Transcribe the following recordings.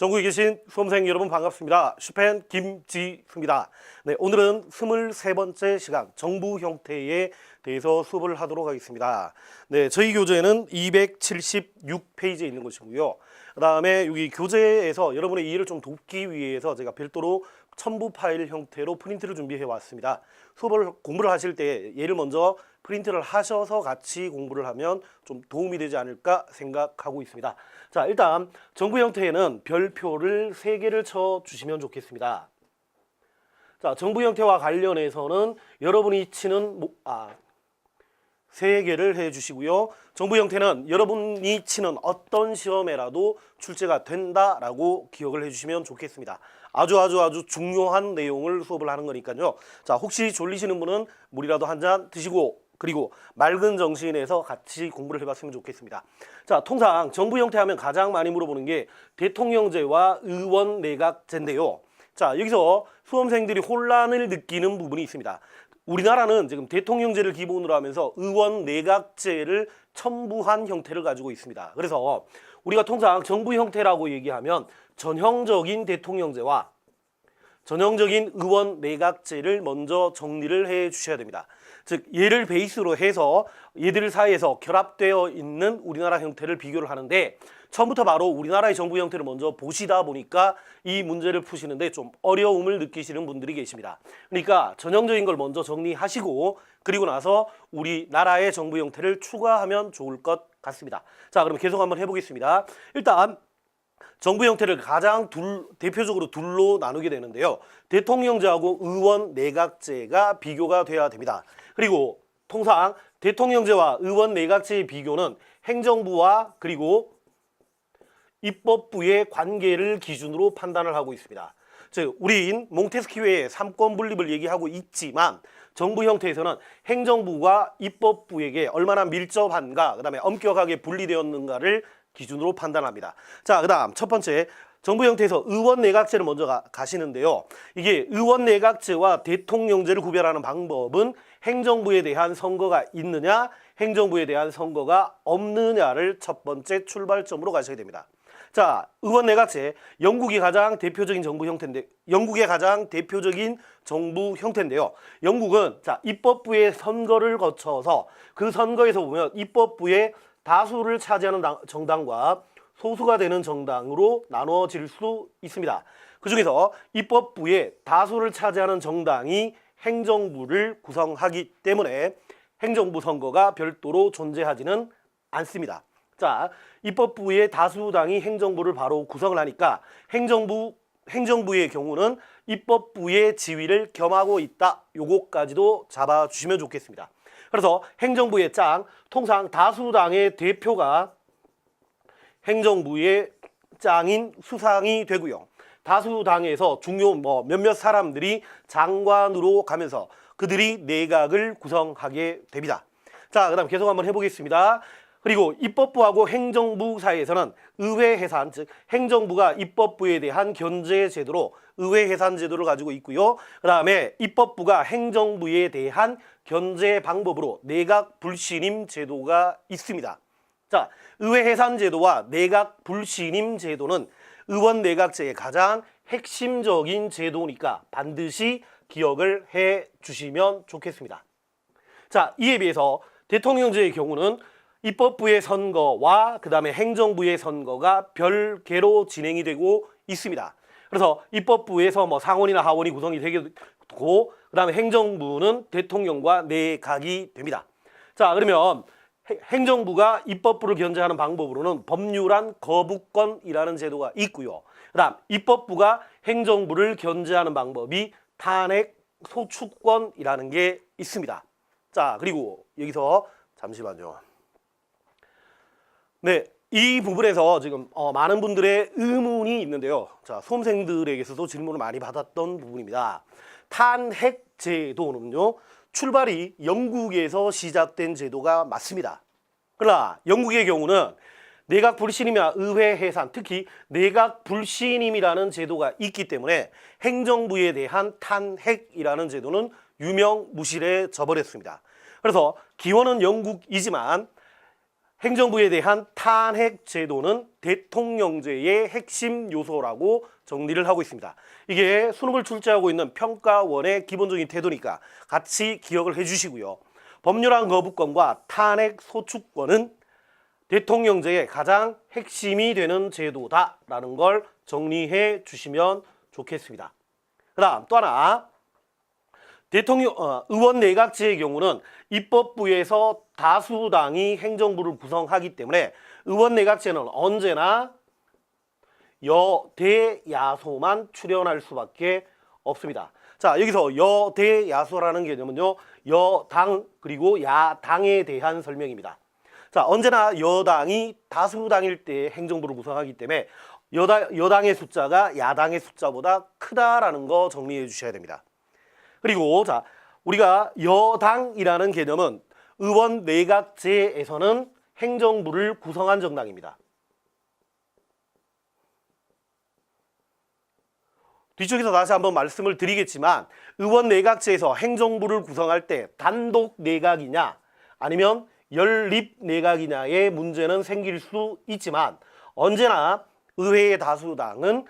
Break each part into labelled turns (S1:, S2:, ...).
S1: 전국에 계신 수험생 여러분 반갑습니다. 슈펜 김지수입니다. 네, 오늘은 23번째 시간 정부 형태에 대해서 수업을 하도록 하겠습니다. 네, 저희 교재는 276페이지에 있는 것이고요. 그 다음에 여기 교재에서 여러분의 이해를 좀 돕기 위해서 제가 별도로 첨부 파일 형태로 프린트를 준비해 왔습니다. 공부를 하실 때 얘를 먼저 프린트를 하셔서 같이 공부를 하면 좀 도움이 되지 않을까 생각하고 있습니다. 자, 일단 정부 형태에는 별표를 3개를 쳐 주시면 좋겠습니다. 자, 정부 형태와 관련해서는 여러분이 치는 3개를 해 주시고요. 정부 형태는 여러분이 치는 어떤 시험에라도 출제가 된다라고 기억을 해 주시면 좋겠습니다. 아주 중요한 내용을 수업을 하는 거니까요. 자, 혹시 졸리시는 분은 물이라도 한 잔 드시고 그리고 맑은 정신에서 같이 공부를 해봤으면 좋겠습니다. 자, 통상 정부 형태 하면 가장 많이 물어보는 게 대통령제와 의원 내각제인데요. 자, 여기서 수험생들이 혼란을 느끼는 부분이 있습니다. 우리나라는 지금 대통령제를 기본으로 하면서 의원 내각제를 첨부한 형태를 가지고 있습니다. 그래서 우리가 통상 정부 형태라고 얘기하면 전형적인 대통령제와 전형적인 의원 내각제를 먼저 정리를 해 주셔야 됩니다. 즉 얘를 베이스로 해서 얘들 사이에서 결합되어 있는 우리나라 형태를 비교를 하는데 처음부터 바로 우리나라의 정부 형태를 먼저 보시다 보니까 이 문제를 푸시는데 좀 어려움을 느끼시는 분들이 계십니다. 그러니까 전형적인 걸 먼저 정리하시고 그리고 나서 우리나라의 정부 형태를 추가하면 좋을 것 같습니다. 자, 그럼 계속 한번 해보겠습니다. 일단 정부 형태를 가장 대표적으로 둘로 나누게 되는데요. 대통령제하고 의원 내각제가 비교가 돼야 됩니다. 그리고 통상 대통령제와 의원 내각제의 비교는 행정부와 그리고 입법부의 관계를 기준으로 판단을 하고 있습니다. 즉 우리인 몽테스키우의 3권 분립을 얘기하고 있지만 정부 형태에서는 행정부가 입법부에게 얼마나 밀접한가, 그 다음에 엄격하게 분리되었는가를 기준으로 판단합니다. 자, 그 다음 첫 번째 정부 형태에서 의원 내각제를 먼저 가시는데요. 이게 의원 내각제와 대통령제를 구별하는 방법은 행정부에 대한 선거가 있느냐, 행정부에 대한 선거가 없느냐를 첫 번째 출발점으로 가셔야 됩니다. 자, 의원 내각제, 영국의 가장 대표적인 정부 형태인데, 영국은 자, 입법부의 선거를 거쳐서 그 선거에서 보면 입법부의 다수를 차지하는 정당과 소수가 되는 정당으로 나눠질 수 있습니다. 그중에서 입법부의 다수를 차지하는 정당이 행정부를 구성하기 때문에 행정부 선거가 별도로 존재하지는 않습니다. 자, 입법부의 다수당이 행정부를 바로 구성을 하니까 행정부의 경우는 입법부의 지위를 겸하고 있다. 요거까지도 잡아주시면 좋겠습니다. 그래서 행정부의 짱, 통상 다수당의 대표가 행정부의 짱인 수상이 되고요. 다수당에서 중요 몇몇 사람들이 장관으로 가면서 그들이 내각을 구성하게 됩니다. 자, 그다음 계속 한번 해보겠습니다. 그리고 입법부하고 행정부 사이에서는 의회 해산, 즉 행정부가 입법부에 대한 견제 제도로 의회 해산 제도를 가지고 있고요. 그 다음에 입법부가 행정부에 대한 견제 방법으로 내각 불신임 제도가 있습니다. 자, 의회 해산 제도와 내각 불신임 제도는 의원 내각제의 가장 핵심적인 제도니까 반드시 기억을 해 주시면 좋겠습니다. 자, 이에 비해서 대통령제의 경우는 입법부의 선거와 그 다음에 행정부의 선거가 별개로 진행이 되고 있습니다. 그래서 입법부에서 상원이나 하원이 구성이 되고 그 다음에 행정부는 대통령과 내각이 됩니다. 자, 그러면 행정부가 입법부를 견제하는 방법으로는 법률안 거부권이라는 제도가 있고요. 그 다음 입법부가 행정부를 견제하는 방법이 탄핵 소추권이라는 게 있습니다. 자, 그리고 여기서 잠시만요. 네, 이 부분에서 지금 많은 분들의 의문이 있는데요. 자, 수험생들에게서도 질문을 많이 받았던 부분입니다. 탄핵 제도는요, 출발이 영국에서 시작된 제도가 맞습니다. 그러나 영국의 경우는 내각 불신임이나 의회 해산, 특히 내각 불신임이라는 제도가 있기 때문에 행정부에 대한 탄핵이라는 제도는 유명무실해져 버렸습니다. 그래서 기원은 영국이지만 행정부에 대한 탄핵 제도는 대통령제의 핵심 요소라고 정리를 하고 있습니다. 이게 수능을 출제하고 있는 평가원의 기본적인 태도니까 같이 기억을 해주시고요. 법률안 거부권과 탄핵 소추권은 대통령제의 가장 핵심이 되는 제도다라는 걸 정리해 주시면 좋겠습니다. 그 다음 또 하나, 의원 내각제의 경우는 입법부에서 다수당이 행정부를 구성하기 때문에 의원 내각제는 언제나 여대야소만 출연할 수밖에 없습니다. 자, 여기서 여대야소라는 개념은요, 여당 그리고 야당에 대한 설명입니다. 자, 언제나 여당이 다수당일 때 행정부를 구성하기 때문에 여당의 숫자가 야당의 숫자보다 크다라는 거 정리해 주셔야 됩니다. 그리고 자, 우리가 여당이라는 개념은 의원 내각제에서는 행정부를 구성한 정당입니다. 뒤쪽에서 다시 한번 말씀을 드리겠지만 의원 내각제에서 행정부를 구성할 때 단독 내각이냐 아니면 연립 내각이냐의 문제는 생길 수 있지만 언제나 의회의 다수당은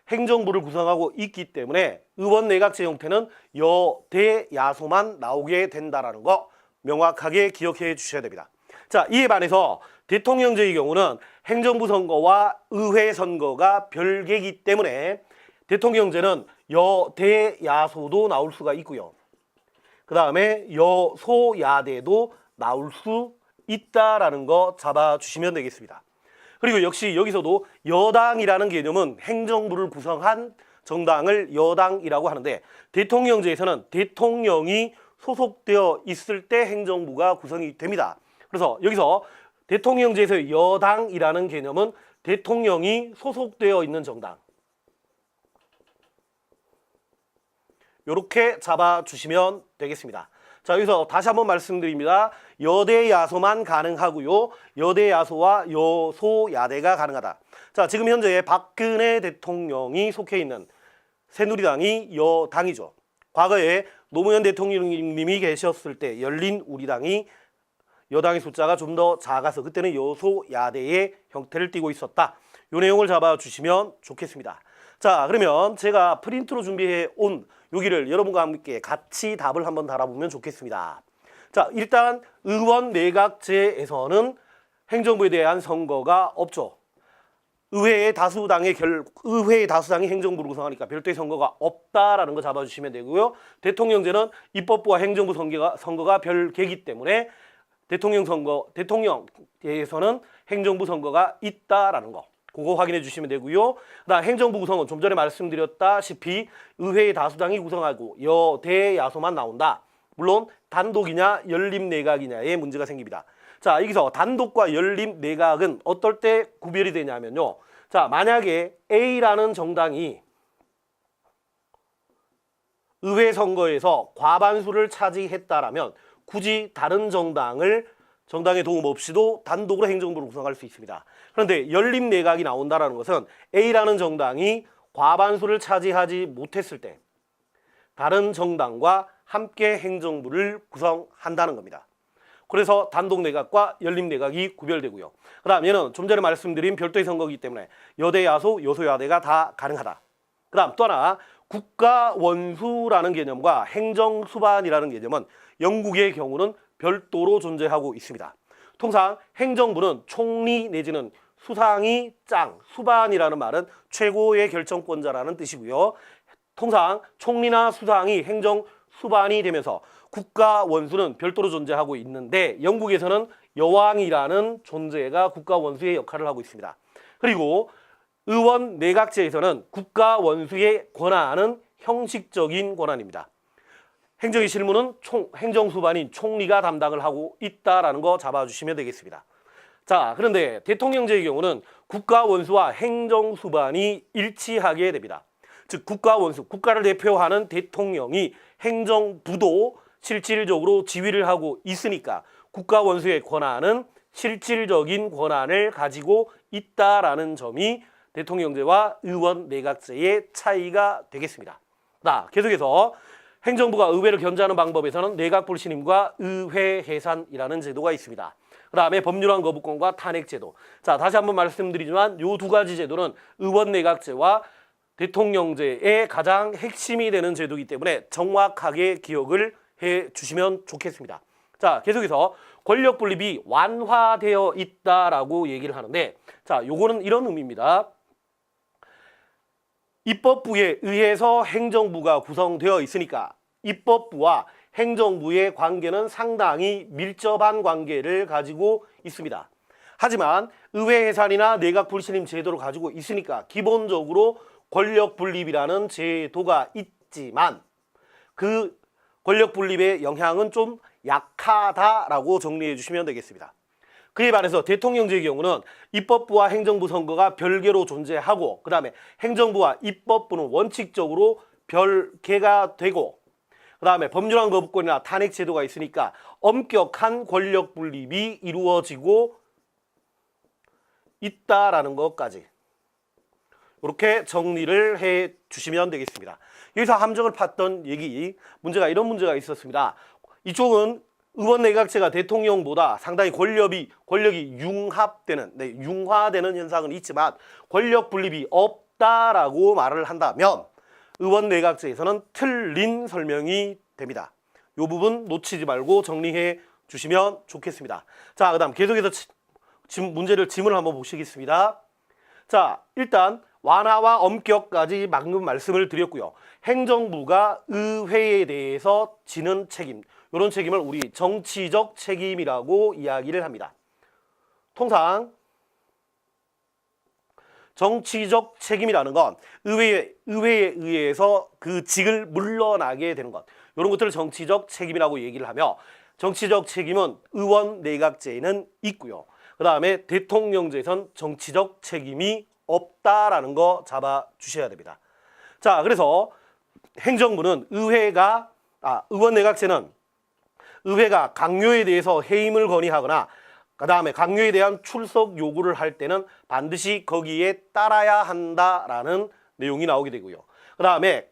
S1: 행정부를 구성하고 있기 때문에 의원 내각제 형태는 여대야소만 나오게 된다는 거 명확하게 기억해 주셔야 됩니다. 자, 이에 반해서 대통령제의 경우는 행정부 선거와 의회 선거가 별개이기 때문에 대통령제는 여대야소도 나올 수가 있고요. 그 다음에 여소야대도 나올 수 있다라는 거 잡아주시면 되겠습니다. 그리고 역시 여기서도 여당이라는 개념은 행정부를 구성한 정당을 여당이라고 하는데 대통령제에서는 대통령이 소속되어 있을 때 행정부가 구성이 됩니다. 그래서 여기서 대통령제에서 여당이라는 개념은 대통령이 소속되어 있는 정당, 이렇게 잡아주시면 되겠습니다. 자, 여기서 다시 한번 말씀드립니다. 여대야소만 가능하고요. 여대야소와 여소야대가 가능하다. 자, 지금 현재 박근혜 대통령이 속해 있는 새누리당이 여당이죠. 과거에 노무현 대통령님이 계셨을 때 열린우리당이 여당의 숫자가 좀 더 작아서 그때는 여소야대의 형태를 띠고 있었다. 이 내용을 잡아주시면 좋겠습니다. 자, 그러면 제가 프린트로 준비해 온 여기를 여러분과 함께 같이 답을 한번 달아보면 좋겠습니다. 자, 일단 의원 내각제에서는 행정부에 대한 선거가 없죠. 의회의 다수당이 행정부를 구성하니까 별도의 선거가 없다라는 거 잡아주시면 되고요. 대통령제는 입법부와 행정부 선거가 별개이기 때문에 대통령제에서는 행정부 선거가 있다라는 거, 그거 확인해 주시면 되고요. 그다음 행정부 구성은 좀 전에 말씀드렸다시피 의회의 다수당이 구성하고 여대야소만 나온다. 물론 단독이냐 연립 내각이냐의 문제가 생깁니다. 자, 여기서 단독과 연립 내각은 어떨 때 구별이 되냐면요. 자, 만약에 A라는 정당이 의회 선거에서 과반수를 차지했다라면 굳이 다른 정당의 도움 없이도 단독으로 행정부를 구성할 수 있습니다. 그런데 연립 내각이 나온다는 것은 A라는 정당이 과반수를 차지하지 못했을 때 다른 정당과 함께 행정부를 구성한다는 겁니다. 그래서 단독 내각과 연립 내각이 구별되고요. 그 다음 얘는 좀 전에 말씀드린 별도의 선거이기 때문에 여대야소, 여소야대가 다 가능하다. 그 다음 또 하나, 국가원수라는 개념과 행정수반이라는 개념은 영국의 경우는 별도로 존재하고 있습니다. 통상 행정부는 총리 내지는 수상이 짱, 수반이라는 말은 최고의 결정권자라는 뜻이고요. 통상 총리나 수상이 행정수반이 되면서 국가원수는 별도로 존재하고 있는데 영국에서는 여왕이라는 존재가 국가원수의 역할을 하고 있습니다. 그리고 의원 내각제에서는 국가원수의 권한은 형식적인 권한입니다. 행정의 실무는 행정수반인 총리가 담당을 하고 있다라는 거 잡아주시면 되겠습니다. 자, 그런데 대통령제의 경우는 국가원수와 행정수반이 일치하게 됩니다. 즉 국가원수, 국가를 대표하는 대통령이 행정부도 실질적으로 지휘를 하고 있으니까 국가원수의 권한은 실질적인 권한을 가지고 있다라는 점이 대통령제와 의원 내각제의 차이가 되겠습니다. 자, 계속해서 행정부가 의회를 견제하는 방법에서는 내각불신임과 의회 해산이라는 제도가 있습니다. 그다음에 법률안 거부권과 탄핵제도. 자, 다시 한번 말씀드리지만 요 두 가지 제도는 의원 내각제와 대통령제의 가장 핵심이 되는 제도이기 때문에 정확하게 기억을 해 주시면 좋겠습니다. 자, 계속해서 권력 분립이 완화되어 있다라고 얘기를 하는데, 자, 요거는 이런 의미입니다. 입법부에 의해서 행정부가 구성되어 있으니까 입법부와 행정부의 관계는 상당히 밀접한 관계를 가지고 있습니다. 하지만 의회 해산이나 내각 불신임 제도를 가지고 있으니까 기본적으로 권력 분립이라는 제도가 있지만 그 권력 분립의 영향은 좀 약하다라고 정리해 주시면 되겠습니다. 그에 반해서 대통령제의 경우는 입법부와 행정부 선거가 별개로 존재하고 그 다음에 행정부와 입법부는 원칙적으로 별개가 되고 그 다음에 법률안 거부권이나 탄핵 제도가 있으니까 엄격한 권력 분립이 이루어지고 있다라는 것까지 이렇게 정리를 해 주시면 되겠습니다. 여기서 함정을 팠던 얘기, 이런 문제가 있었습니다. 이쪽은 의원 내각제가 대통령보다 상당히 권력이 융화되는 현상은 있지만 권력 분립이 없다라고 말을 한다면 의원 내각제에서는 틀린 설명이 됩니다. 이 부분 놓치지 말고 정리해 주시면 좋겠습니다. 자, 그다음 계속해서 지문을 한번 보시겠습니다. 자, 일단 완화와 엄격까지 방금 말씀을 드렸고요. 행정부가 의회에 대해서 지는 책임, 이런 책임을 우리 정치적 책임이라고 이야기를 합니다. 통상 정치적 책임이라는 건 의회에 의해서 그 직을 물러나게 되는 것, 이런 것들을 정치적 책임이라고 얘기를 하며 정치적 책임은 의원 내각제에는 있고요. 그 다음에 대통령제에선 정치적 책임이 없다라는 거 잡아 주셔야 됩니다. 자, 그래서 행정부는 의원 내각제는 의회가 강요에 대해서 해임을 건의하거나 그 다음에 강요에 대한 출석 요구를 할 때는 반드시 거기에 따라야 한다라는 내용이 나오게 되고요. 그 다음에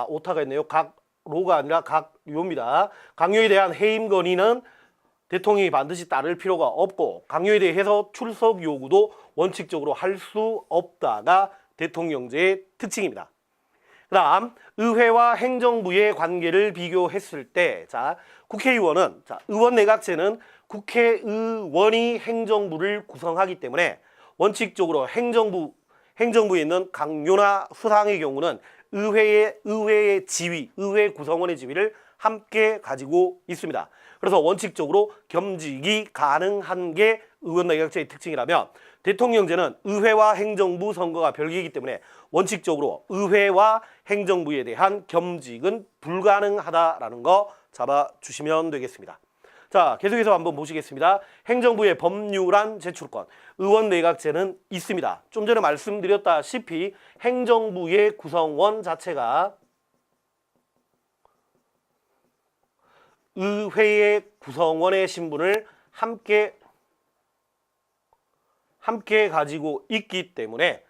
S1: 오타가 있네요. 각로가 아니라 각요입니다. 강요에 대한 해임 건의는 대통령이 반드시 따를 필요가 없고 강요에 대해서 출석 요구도 원칙적으로 할 수 없다가 대통령제의 특징입니다. 그 다음 의회와 행정부의 관계를 비교했을 때 국회의원은 의원 내각제는 국회의원이 행정부를 구성하기 때문에 원칙적으로 행정부에 있는 강요나 수상의 경우는 의회의 지위, 의회 구성원의 지위를 함께 가지고 있습니다. 그래서 원칙적으로 겸직이 가능한 게 의원 내각제의 특징이라면 대통령제는 의회와 행정부 선거가 별개이기 때문에 원칙적으로 의회와 행정부에 대한 겸직은 불가능하다라는 거 잡아주시면 되겠습니다. 자, 계속해서 한번 보시겠습니다. 행정부의 법률안 제출권, 의원 내각제는 있습니다. 좀 전에 말씀드렸다시피 행정부의 구성원 자체가 의회의 구성원의 신분을 함께 가지고 있기 때문에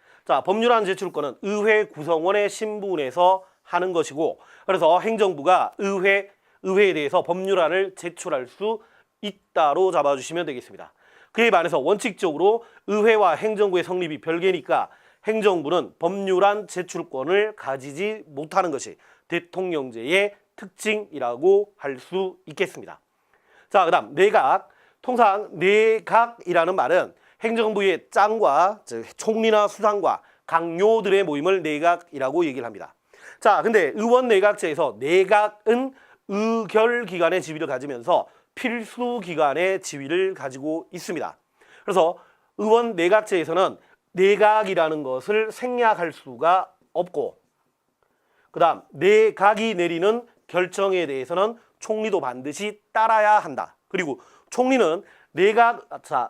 S1: 법률안 제출권은 의회 구성원의 신분에서 하는 것이고 그래서 행정부가 의회에 대해서 법률안을 제출할 수 있다로 잡아주시면 되겠습니다. 그에 반해서 원칙적으로 의회와 행정부의 성립이 별개니까 행정부는 법률안 제출권을 가지지 못하는 것이 대통령제의 특징이라고 할 수 있겠습니다. 자, 그다음 내각. 통상 내각이라는 말은 행정부의 짱과 즉 총리나 수상과 강요들의 모임을 내각이라고 얘기를 합니다. 자, 근데 의원 내각제에서 내각은 의결기관의 지위를 가지면서 필수기관의 지위를 가지고 있습니다. 그래서 의원 내각제에서는 내각이라는 것을 생략할 수가 없고 그 다음 내각이 내리는 결정에 대해서는 총리도 반드시 따라야 한다. 그리고 총리는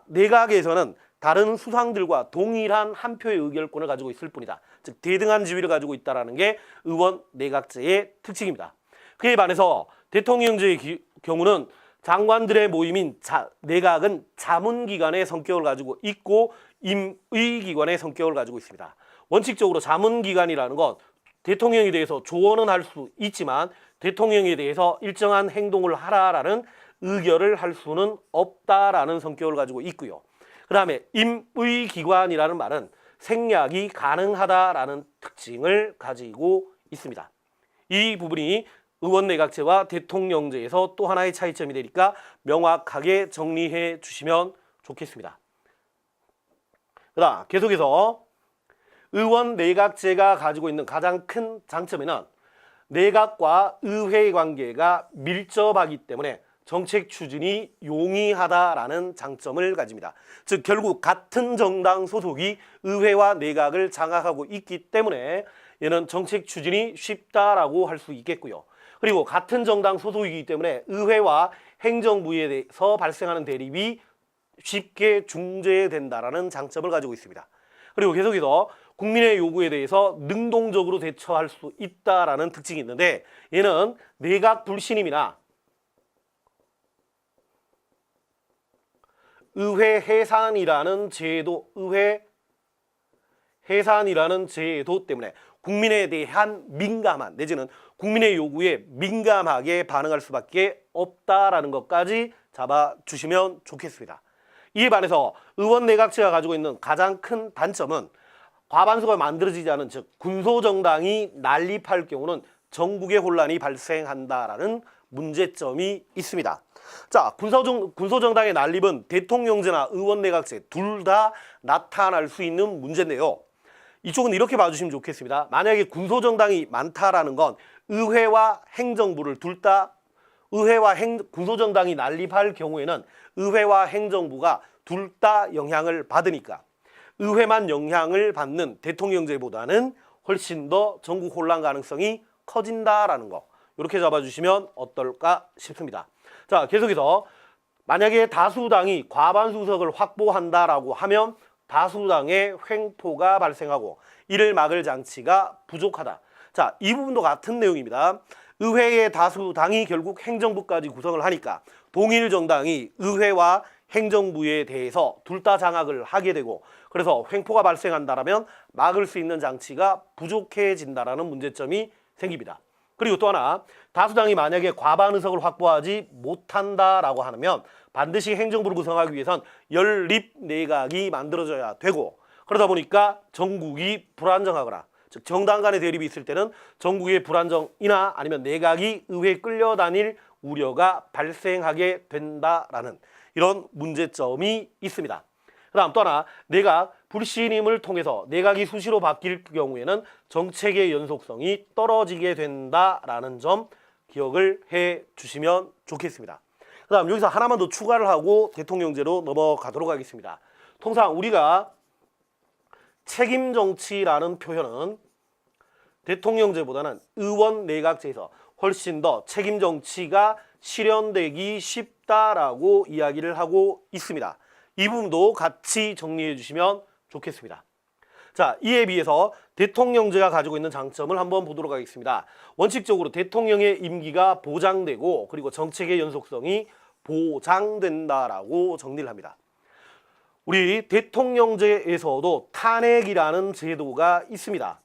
S1: 내각에서는 다른 수상들과 동일한 한 표의 의결권을 가지고 있을 뿐이다. 즉 대등한 지위를 가지고 있다는 게 의원 내각제의 특징입니다. 그에 반해서 대통령제의 경우는 장관들의 모임인 내각은 자문기관의 성격을 가지고 있고 임의기관의 성격을 가지고 있습니다. 원칙적으로 자문기관이라는 건 대통령에 대해서 조언은 할 수 있지만 대통령에 대해서 일정한 행동을 하라라는 의결을 할 수는 없다라는 성격을 가지고 있고요. 그 다음에 임의기관이라는 말은 생략이 가능하다라는 특징을 가지고 있습니다. 이 부분이 의원내각제와 대통령제에서 또 하나의 차이점이 되니까 명확하게 정리해 주시면 좋겠습니다. 그다음 계속해서 의원내각제가 가지고 있는 가장 큰 장점에는 내각과 의회의 관계가 밀접하기 때문에 정책 추진이 용이하다라는 장점을 가집니다. 즉 결국 같은 정당 소속이 의회와 내각을 장악하고 있기 때문에 얘는 정책 추진이 쉽다라고 할 수 있겠고요. 그리고 같은 정당 소속이기 때문에 의회와 행정부에 대해서 발생하는 대립이 쉽게 중재된다라는 장점을 가지고 있습니다. 그리고 계속해서 국민의 요구에 대해서 능동적으로 대처할 수 있다라는 특징이 있는데 얘는 내각 불신임이나 의회 해산이라는 제도 때문에 국민에 대한 민감한 내지는 국민의 요구에 민감하게 반응할 수밖에 없다라는 것까지 잡아주시면 좋겠습니다. 이에 반해서 의원내각제가 가지고 있는 가장 큰 단점은 과반수가 만들어지지 않은 즉 군소정당이 난립할 경우는 전국에 혼란이 발생한다라는 문제점이 있습니다. 자, 군소정당의 난립은 대통령제나 의원내각제 둘 다 나타날 수 있는 문제인데요. 이쪽은 이렇게 봐주시면 좋겠습니다. 만약에 군소정당이 많다라는 건 의회와 행정부를 군소정당이 난립할 경우에는 의회와 행정부가 둘 다 영향을 받으니까 의회만 영향을 받는 대통령제보다는 훨씬 더 전국 혼란 가능성이 커진다라는 거 이렇게 잡아주시면 어떨까 싶습니다. 자, 계속해서 만약에 다수당이 과반수석을 확보한다라고 하면 다수당의 횡포가 발생하고 이를 막을 장치가 부족하다. 자, 이 부분도 같은 내용입니다. 의회의 다수당이 결국 행정부까지 구성을 하니까 동일 정당이 의회와 행정부에 대해서 둘 다 장악을 하게 되고 그래서 횡포가 발생한다라면 막을 수 있는 장치가 부족해진다라는 문제점이 생깁니다. 그리고 또 하나 다수당이 만약에 과반 의석을 확보하지 못한다라고 하면 반드시 행정부를 구성하기 위해선 연립 내각이 만들어져야 되고 그러다 보니까 전국이 불안정하거나 즉 정당 간의 대립이 있을 때는 전국의 불안정이나 아니면 내각이 의회에 끌려다닐 우려가 발생하게 된다라는 이런 문제점이 있습니다. 그 다음 또 하나 내각 불신임을 통해서 내각이 수시로 바뀔 경우에는 정책의 연속성이 떨어지게 된다라는 점 기억을 해 주시면 좋겠습니다. 그 다음 여기서 하나만 더 추가를 하고 대통령제로 넘어가도록 하겠습니다. 통상 우리가 책임정치라는 표현은 대통령제보다는 의원내각제에서 훨씬 더 책임정치가 실현되기 쉽다라고 이야기를 하고 있습니다. 이 부분도 같이 정리해 주시면 좋겠습니다. 자, 이에 비해서 대통령제가 가지고 있는 장점을 한번 보도록 하겠습니다. 원칙적으로 대통령의 임기가 보장되고 그리고 정책의 연속성이 보장된다라고 정리를 합니다. 우리 대통령제에서도 탄핵이라는 제도가 있습니다.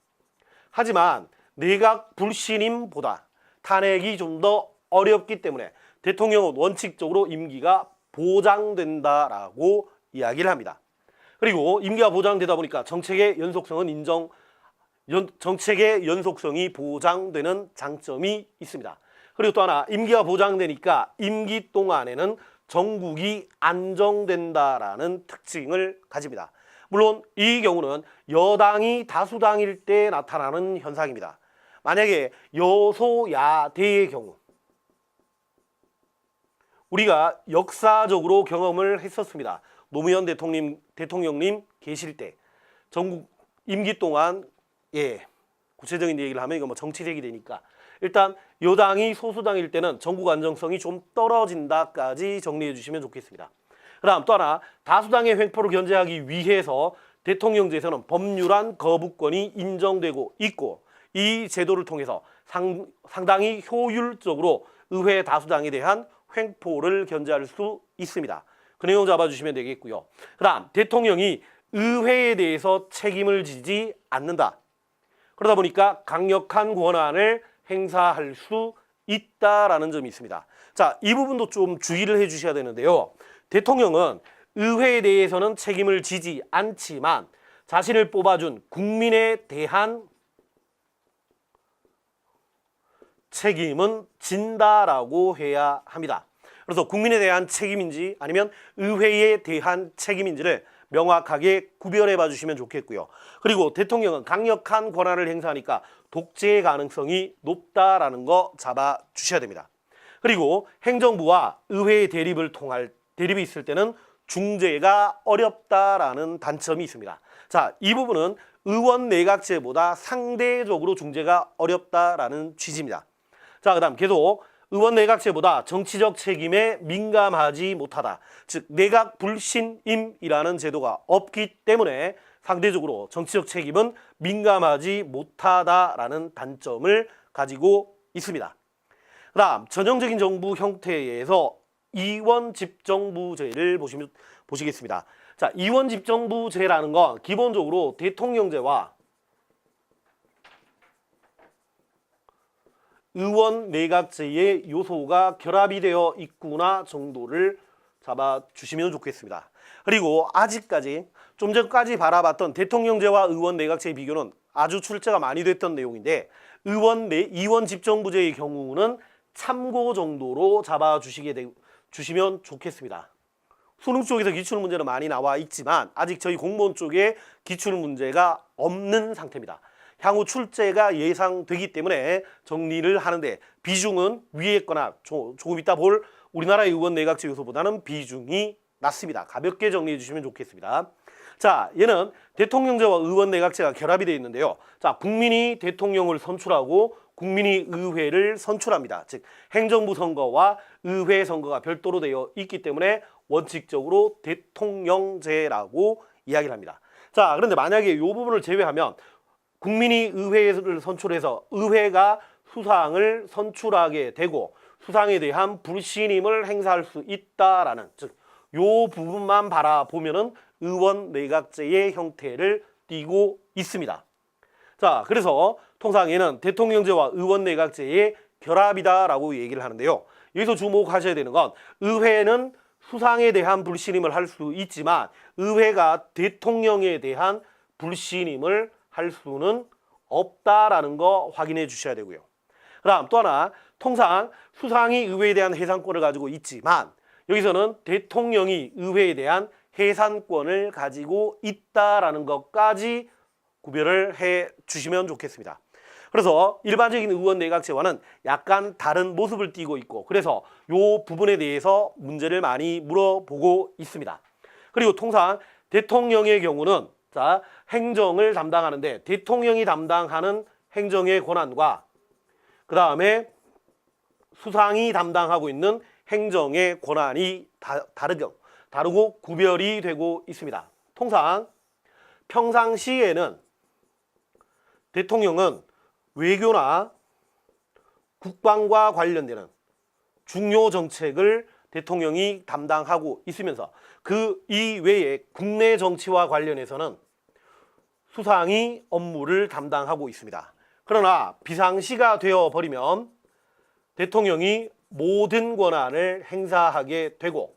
S1: 하지만 내각 불신임보다 탄핵이 좀 더 어렵기 때문에 대통령은 원칙적으로 임기가 보장된다라고 이야기를 합니다. 그리고 임기가 보장되다 보니까 정책의 연속성이 보장되는 장점이 있습니다. 그리고 또 하나 임기가 보장되니까 임기 동안에는 정국이 안정된다라는 특징을 가집니다. 물론 이 경우는 여당이 다수당일 때 나타나는 현상입니다. 만약에 여소야대의 경우 우리가 역사적으로 경험을 했었습니다. 노무현 대통령님 계실 때 전국 임기 동안 구체적인 얘기를 하면 이거 뭐 정치색이 되니까 일단 여당이 소수당일 때는 전국 안정성이 좀 떨어진다까지 정리해 주시면 좋겠습니다. 그 다음 또 하나 다수당의 횡포를 견제하기 위해서 대통령제에서는 법률안 거부권이 인정되고 있고 이 제도를 통해서 상당히 효율적으로 의회 다수당에 대한 횡포를 견제할 수 있습니다. 그 내용 잡아주시면 되겠고요. 그 다음 대통령이 의회에 대해서 책임을 지지 않는다. 그러다 보니까 강력한 권한을 행사할 수 있다라는 점이 있습니다. 자, 자, 이 부분도 좀 주의를 해 주셔야 되는데요. 대통령은 의회에 대해서는 책임을 지지 않지만 자신을 뽑아준 국민에 대한 책임은 진다라고 해야 합니다. 그래서 국민에 대한 책임인지 아니면 의회에 대한 책임인지를 명확하게 구별해 봐 주시면 좋겠고요. 그리고 대통령은 강력한 권한을 행사하니까 독재 가능성이 높다라는 거 잡아 주셔야 됩니다. 그리고 행정부와 의회의 대립이 있을 때는 중재가 어렵다라는 단점이 있습니다. 자, 이 부분은 의원 내각제보다 상대적으로 중재가 어렵다라는 취지입니다. 자, 그다음 계속 의원 내각제보다 정치적 책임에 민감하지 못하다. 즉 내각 불신임이라는 제도가 없기 때문에 상대적으로 정치적 책임은 민감하지 못하다라는 단점을 가지고 있습니다. 그다음 전형적인 정부 형태에서 이원 집정부제를 보시겠습니다. 자, 이원 집정부제라는 건 기본적으로 대통령제와 의원 내각제의 요소가 결합이 되어 있구나 정도를 잡아주시면 좋겠습니다. 그리고 아직까지 좀 전까지 바라봤던 대통령제와 의원 내각제의 비교는 아주 출제가 많이 됐던 내용인데 이원 집정부제의 경우는 참고 정도로 주시면 좋겠습니다. 수능 쪽에서 기출문제는 많이 나와 있지만 아직 저희 공무원 쪽에 기출문제가 없는 상태입니다. 향후 출제가 예상되기 때문에 정리를 하는데 비중은 위에 있거나 조금 이따 볼 우리나라의 의원 내각제 요소보다는 비중이 낮습니다. 가볍게 정리해 주시면 좋겠습니다. 자, 얘는 대통령제와 의원 내각제가 결합이 되어 있는데요. 자, 국민이 대통령을 선출하고 국민이 의회를 선출합니다. 즉 행정부 선거와 의회 선거가 별도로 되어 있기 때문에 원칙적으로 대통령제라고 이야기를 합니다. 자, 그런데 만약에 이 부분을 제외하면 국민이 의회를 선출해서 의회가 수상을 선출하게 되고 수상에 대한 불신임을 행사할 수 있다라는 즉 이 부분만 바라보면은 의원 내각제의 형태를 띠고 있습니다. 자, 그래서 통상 얘는 대통령제와 의원 내각제의 결합이다라고 얘기를 하는데요. 여기서 주목하셔야 되는 건 의회는 수상에 대한 불신임을 할 수 있지만 의회가 대통령에 대한 불신임을 할 수는 없다라는 거 확인해 주셔야 되고요. 그다음 또 하나 통상 수상이 의회에 대한 해산권을 가지고 있지만 여기서는 대통령이 의회에 대한 해산권을 가지고 있다라는 것까지 구별을 해 주시면 좋겠습니다. 그래서 일반적인 의원 내각제와는 약간 다른 모습을 띠고 있고 그래서 이 부분에 대해서 문제를 많이 물어보고 있습니다. 그리고 통상 대통령의 경우는 자, 행정을 담당하는데 대통령이 담당하는 행정의 권한과 그 다음에 수상이 담당하고 있는 행정의 권한이 다르고 구별이 되고 있습니다. 통상 평상시에는 대통령은 외교나 국방과 관련되는 중요 정책을 대통령이 담당하고 있으면서 그 이외에 국내 정치와 관련해서는 수상이 업무를 담당하고 있습니다. 그러나 비상시가 되어버리면 대통령이 모든 권한을 행사하게 되고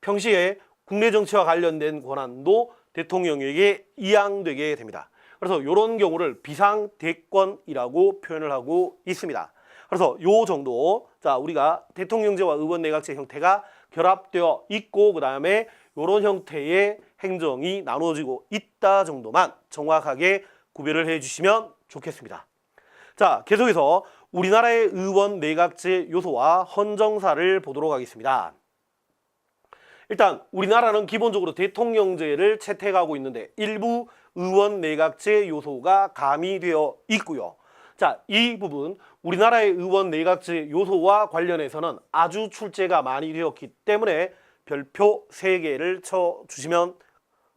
S1: 평시에 국내 정치와 관련된 권한도 대통령에게 이양되게 됩니다. 그래서 이런 경우를 비상대권이라고 표현을 하고 있습니다. 그래서 요 정도 자 우리가 대통령제와 의원 내각제 형태가 결합되어 있고 그 다음에 이런 형태의 행정이 나눠지고 있다 정도만 정확하게 구별을 해주시면 좋겠습니다. 자, 계속해서 우리나라의 의원 내각제 요소와 헌정사를 보도록 하겠습니다. 일단 우리나라는 기본적으로 대통령제를 채택하고 있는데 일부 의원 내각제 요소가 가미되어 있고요. 자, 이 부분 우리나라의 의원 내각제 요소와 관련해서는 아주 출제가 많이 되었기 때문에 별표 3개를 쳐주시면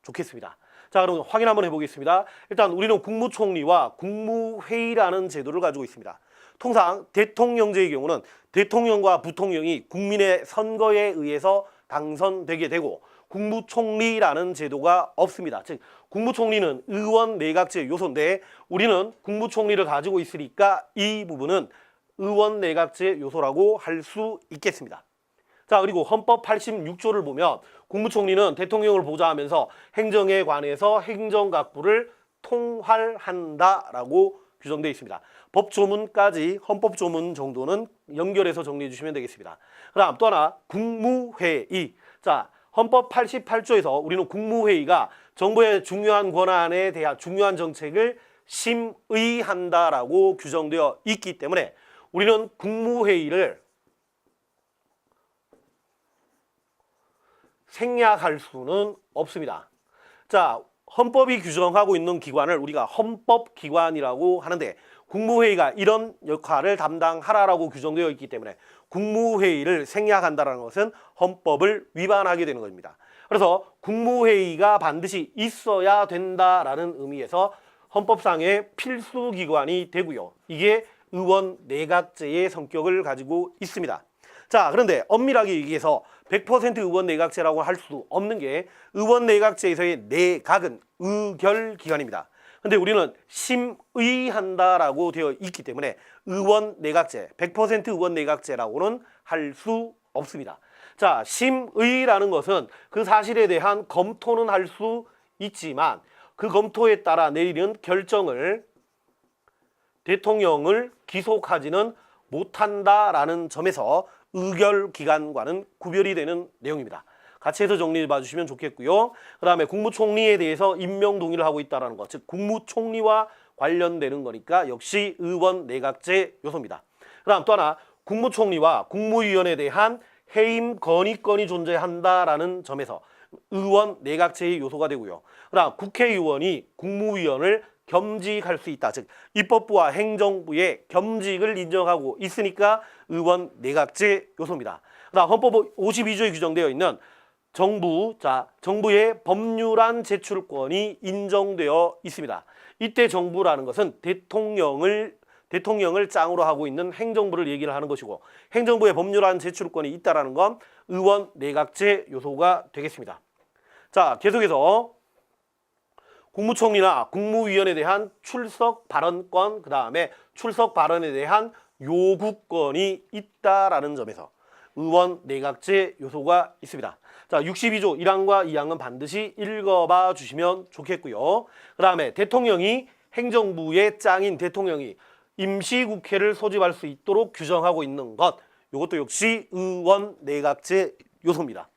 S1: 좋겠습니다. 자, 그럼 확인 한번 해보겠습니다. 일단 우리는 국무총리와 국무회의라는 제도를 가지고 있습니다. 통상 대통령제의 경우는 대통령과 부통령이 국민의 선거에 의해서 당선되게 되고 국무총리라는 제도가 없습니다. 즉 국무총리는 의원 내각제 요소인데 우리는 국무총리를 가지고 있으니까 이 부분은 의원 내각제 요소라고 할 수 있겠습니다. 자, 그리고 헌법 86조를 보면 국무총리는 대통령을 보좌하면서 행정에 관해서 행정각부를 통할한다라고 규정되어 있습니다. 법조문까지 헌법조문 정도는 연결해서 정리해 주시면 되겠습니다. 그다음 또 하나 국무회의. 자, 헌법 88조에서 우리는 국무회의가 정부의 중요한 권한에 대한 중요한 정책을 심의한다라고 규정되어 있기 때문에 우리는 국무회의를 생략할 수는 없습니다. 자, 헌법이 규정하고 있는 기관을 우리가 헌법기관이라고 하는데 국무회의가 이런 역할을 담당하라라고 규정되어 있기 때문에 국무회의를 생략한다는 것은 헌법을 위반하게 되는 겁니다. 그래서 국무회의가 반드시 있어야 된다라는 의미에서 헌법상의 필수 기관이 되고요. 이게 의원 내각제의 성격을 가지고 있습니다. 자, 그런데 엄밀하게 얘기해서 100% 의원 내각제라고 할 수 없는 게 의원 내각제에서의 내각은 의결기관입니다. 근데 우리는 심의한다라고 되어 있기 때문에 의원 내각제, 100% 의원 내각제라고는 할 수 없습니다. 자, 심의라는 것은 그 사실에 대한 검토는 할 수 있지만 그 검토에 따라 내리는 결정을 대통령을 기속하지는 못한다라는 점에서 의결기관과는 구별이 되는 내용입니다. 같이 해서 정리해 봐주시면 좋겠고요. 그 다음에 국무총리에 대해서 임명 동의를 하고 있다는 것, 즉 국무총리와 관련되는 거니까 역시 의원 내각제 요소입니다. 그 다음 또 하나 국무총리와 국무위원에 대한 해임 건의권이 존재한다라는 점에서 의원 내각제의 요소가 되고요. 그 다음 국회의원이 국무위원을 겸직할 수 있다. 즉 입법부와 행정부의 겸직을 인정하고 있으니까 의원 내각제 요소입니다. 그다음 헌법 52조에 규정되어 있는 정부의 법률안 제출권이 인정되어 있습니다. 이때 정부라는 것은 대통령을 짱으로 하고 있는 행정부를 얘기를 하는 것이고 행정부의 법률안 제출권이 있다라는 건 의원 내각제 요소가 되겠습니다. 자, 계속해서 국무총리나 국무위원에 대한 출석 발언권, 그 다음에 출석 발언에 대한 요구권이 있다라는 점에서 의원 내각제 요소가 있습니다. 자, 62조 1항과 2항은 반드시 읽어봐 주시면 좋겠고요. 그 다음에 대통령이 행정부의 짱인 대통령이 임시국회를 소집할 수 있도록 규정하고 있는 것, 이것도 역시 의원 내각제 요소입니다.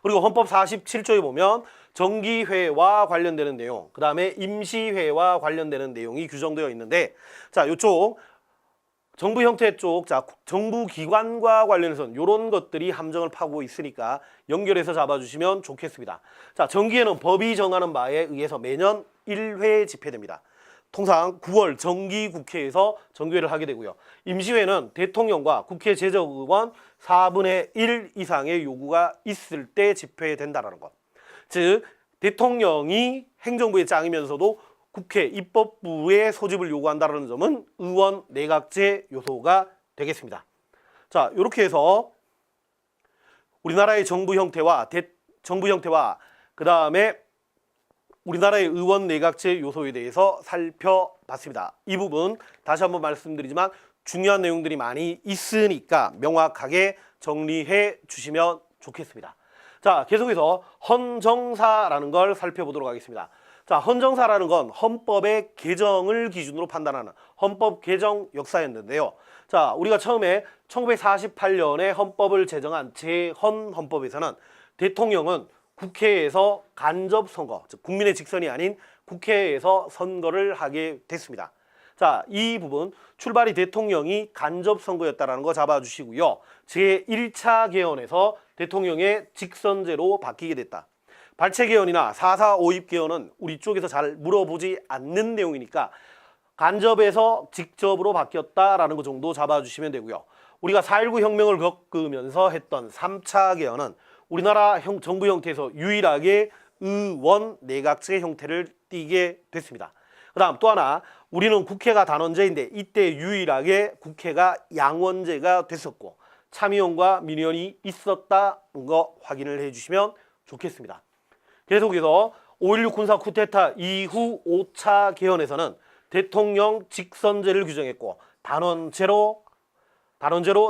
S1: 그리고 헌법 47조에 보면 정기회와 관련되는 내용, 그 다음에 임시회와 관련되는 내용이 규정되어 있는데, 자, 이쪽 정부 형태 쪽, 자, 정부기관과 관련해서는 이런 것들이 함정을 파고 있으니까 연결해서 잡아주시면 좋겠습니다. 자, 정기회는 법이 정하는 바에 의해서 매년 1회 집행됩니다. 통상 9월 정기국회에서 정기회를 하게 되고요. 임시회는 대통령과 국회 제적의원 4분의 1 이상의 요구가 있을 때 집회된다는 것. 즉 대통령이 행정부의 짱이면서도 국회 입법부의 소집을 요구한다는 점은 의원 내각제 요소가 되겠습니다. 자, 이렇게 해서 우리나라의 정부 형태와 그 다음에 우리나라의 의원 내각제 요소에 대해서 살펴봤습니다. 이 부분 다시 한번 말씀드리지만 중요한 내용들이 많이 있으니까 명확하게 정리해 주시면 좋겠습니다. 자, 계속해서 헌정사라는 걸 살펴보도록 하겠습니다. 자, 헌정사라는 건 헌법의 개정을 기준으로 판단하는 헌법 개정 역사였는데요. 자, 우리가 처음에 1948년에 헌법을 제정한 제헌헌법에서는 대통령은 국회에서 간접 선거, 즉 국민의 직선이 아닌 국회에서 선거를 하게 됐습니다. 자, 이 부분 출발이 대통령이 간접 선거였다라는 거 잡아주시고요. 제1차 개헌에서 대통령의 직선제로 바뀌게 됐다. 발췌 개헌이나 4.4 오입 개헌은 우리 쪽에서 잘 물어보지 않는 내용이니까 간접에서 직접으로 바뀌었다라는 거 정도 잡아주시면 되고요. 우리가 4.19 혁명을 겪으면서 했던 3차 개헌은 우리나라 정부 형태에서 유일하게 의원 내각제 형태를 띠게 됐습니다. 그 다음 또 하나, 우리는 국회가 단원제인데 이때 유일하게 국회가 양원제가 됐었고 참의원과 민의원이 있었다는 거 확인을 해주시면 좋겠습니다. 계속해서 5.16 군사 쿠데타 이후 5차 개헌에서는 대통령 직선제를 규정했고 단원제로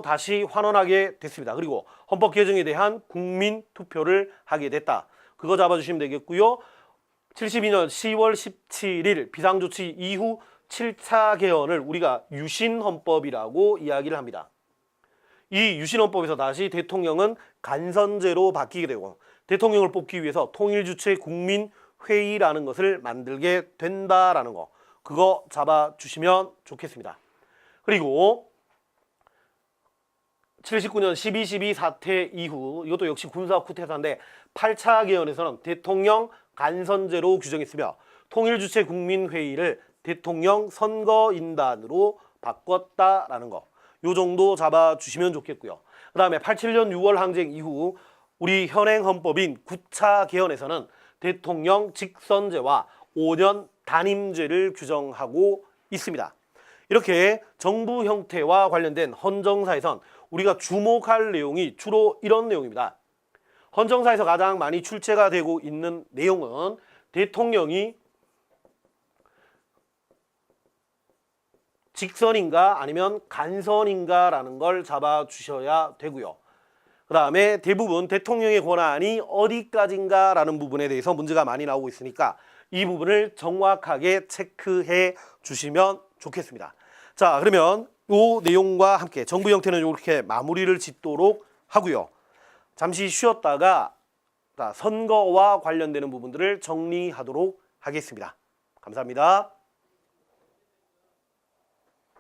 S1: 다시 환원하게 됐습니다. 그리고 헌법 개정에 대한 국민 투표를 하게 됐다. 그거 잡아주시면 되겠고요. 72년 10월 17일 비상조치 이후 7차 개헌을 우리가 유신헌법이라고 이야기를 합니다. 이 유신헌법에서 다시 대통령은 간선제로 바뀌게 되고 대통령을 뽑기 위해서 통일주체 국민회의라는 것을 만들게 된다라는 거, 그거 잡아주시면 좋겠습니다. 그리고 79년 12.12 사태 이후, 이것도 역시 군사 쿠데타인데 8차 개헌에서는 대통령 간선제로 규정했으며 통일주체 국민회의를 대통령 선거인단으로 바꿨다라는 거, 요 정도 잡아주시면 좋겠고요. 그 다음에 87년 6월 항쟁 이후 우리 현행 헌법인 9차 개헌에서는 대통령 직선제와 5년 단임제를 규정하고 있습니다. 이렇게 정부 형태와 관련된 헌정사에선 우리가 주목할 내용이 주로 이런 내용입니다. 헌정사에서 가장 많이 출제가 되고 있는 내용은 대통령이 직선인가 아니면 간선인가라는 걸 잡아주셔야 되고요. 그 다음에 대부분 대통령의 권한이 어디까지인가라는 부분에 대해서 문제가 많이 나오고 있으니까 이 부분을 정확하게 체크해 주시면 좋겠습니다. 자, 그러면 이 내용과 함께 정부 형태는 이렇게 마무리를 짓도록 하고요. 잠시 쉬었다가 선거와 관련되는 부분들을 정리하도록 하겠습니다. 감사합니다.